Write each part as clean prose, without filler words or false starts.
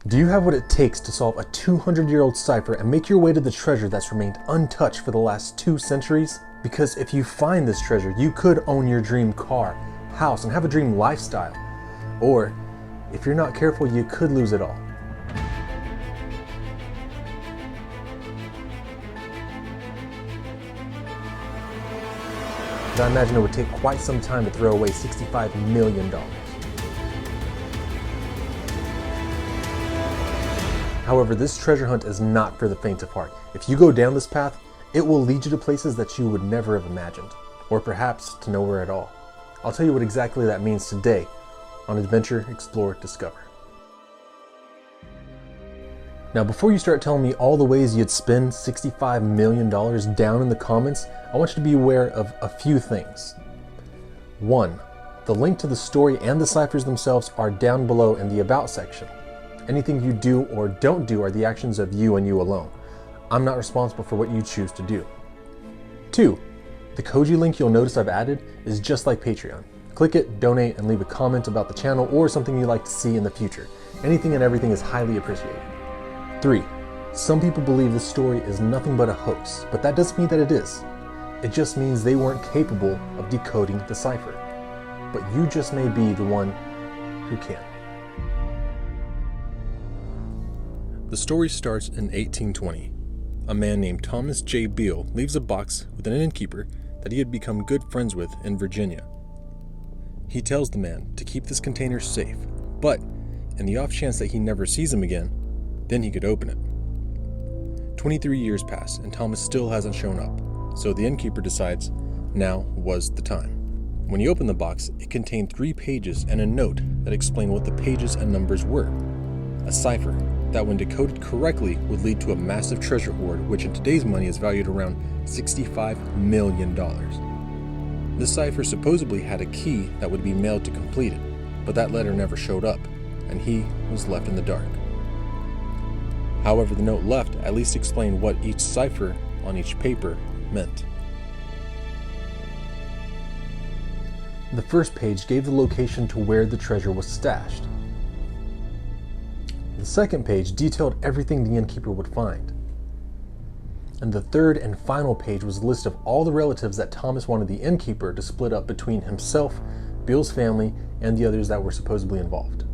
Do you have what it takes to solve a 200-year-old cipher and make your way to the treasure that's remained untouched for the last 2 centuries? Because if you find this treasure, you could own your dream car, house, and have a dream lifestyle. Or, if you're not careful, you could lose it all. But I imagine it would take quite some time to throw away $65 million. However, this treasure hunt is not for the faint of heart. If you go down this path, it will lead you to places that you would never have imagined, or perhaps to nowhere at all. I'll tell you what exactly that means today on Adventure, Explore, Discover. Now, before you start telling me all the ways you'd spend $65 million down in the comments, I want you to be aware of a few things. 1. The link to the story and the ciphers themselves are down below in the About section. Anything you do or don't do are the actions of you and you alone. I'm not responsible for what you choose to do. 2. The Koji link you'll notice I've added is just like Patreon. Click it, donate, and leave a comment about the channel or something you'd like to see in the future. Anything and everything is highly appreciated. 3. Some people believe this story is nothing but a hoax, but that doesn't mean that it is. It just means they weren't capable of decoding the cipher. But you just may be the one who can. The story starts in 1820. A man named Thomas J. Beale leaves a box with an innkeeper that he had become good friends with in Virginia. He tells the man to keep this container safe, but in the off chance that he never sees him again, then he could open it. 23 years pass and Thomas still hasn't shown up, so the innkeeper decides now was the time. When he opened the box, it contained 3 pages and a note that explained what the pages and numbers were. A cipher that, when decoded correctly, would lead to a massive treasure hoard, which in today's money is valued around $65 million. This cipher supposedly had a key that would be mailed to complete it, but that letter never showed up, and he was left in the dark. However, the note left at least explained what each cipher on each paper meant. The first page gave the location to where the treasure was stashed. The second page detailed everything the innkeeper would find. And the third and final page was a list of all the relatives that Thomas wanted the innkeeper to split up between himself, Beale's family, and the others that were supposedly involved.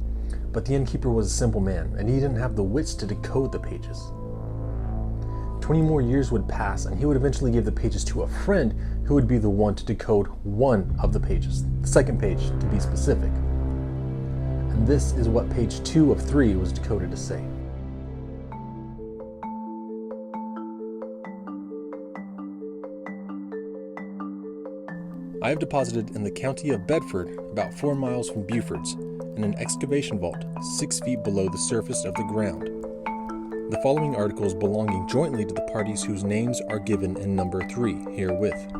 But the innkeeper was a simple man, and he didn't have the wits to decode the pages. 20 more years would pass, and he would eventually give the pages to a friend who would be the one to decode one of the pages, the second page to be specific. And this is what page 2 of 3 was decoded to say. I have deposited in the county of Bedford, about 4 miles from Beaufort's, in an excavation vault 6 feet below the surface of the ground. The following articles belonging jointly to the parties whose names are given in number 3 herewith.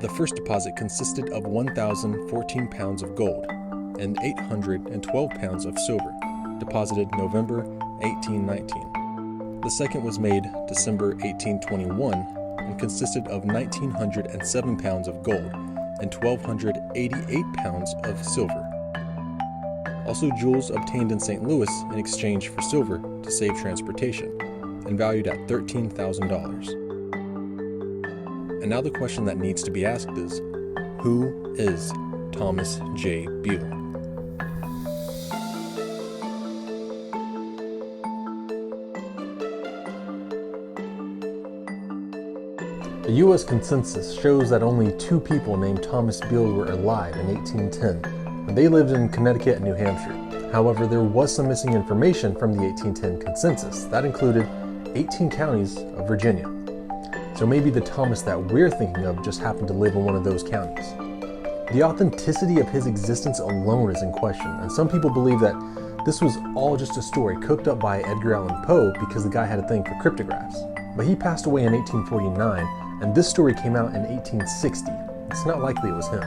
The first deposit consisted of 1,014 pounds of gold and 812 pounds of silver, deposited November 1819. The second was made December 1821 and consisted of 1,907 pounds of gold and 1,288 pounds of silver. Also jewels obtained in St. Louis in exchange for silver to save transportation, and valued at $13,000. And now the question that needs to be asked is, who is Thomas J. Beale? The U.S. consensus shows that only 2 people named Thomas Beale were alive in 1810, and they lived in Connecticut and New Hampshire. However, there was some missing information from the 1810 consensus. That included 18 counties of Virginia. So maybe the Thomas that we're thinking of just happened to live in one of those counties. The authenticity of his existence alone is in question, and some people believe that this was all just a story cooked up by Edgar Allan Poe because the guy had a thing for cryptographs. But he passed away in 1849, and this story came out in 1860. It's not likely it was him.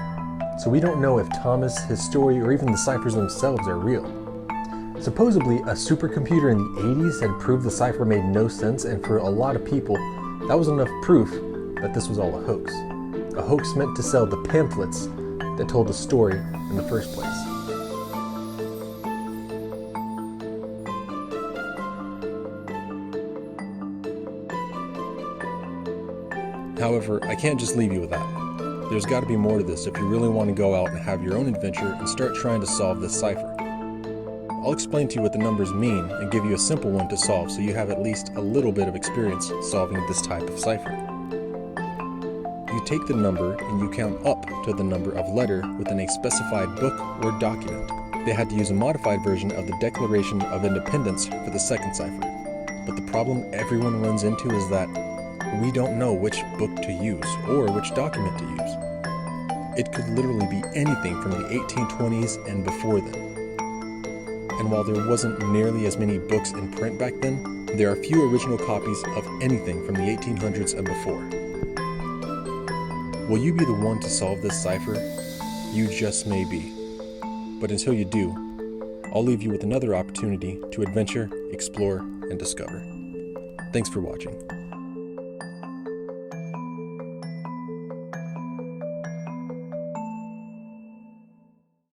So we don't know if Thomas, his story, or even the ciphers themselves are real. Supposedly, a supercomputer in the 80s had proved the cipher made no sense, and for a lot of people, that was enough proof that this was all a hoax. A hoax meant to sell the pamphlets that told the story in the first place. However, I can't just leave you with that. There's got to be more to this if you really want to go out and have your own adventure and start trying to solve this cipher. I'll explain to you what the numbers mean and give you a simple one to solve so you have at least a little bit of experience solving this type of cipher. You take the number and you count up to the number of letter within a specified book or document. They had to use a modified version of the Declaration of Independence for the second cipher. But the problem everyone runs into is that we don't know which book to use or which document to use. It could literally be anything from the 1820s and before then. And while there wasn't nearly as many books in print back then, there are few original copies of anything from the 1800s and before. Will you be the one to solve this cipher? You just may be. But until you do, I'll leave you with another opportunity to adventure, explore, and discover. Thanks for watching.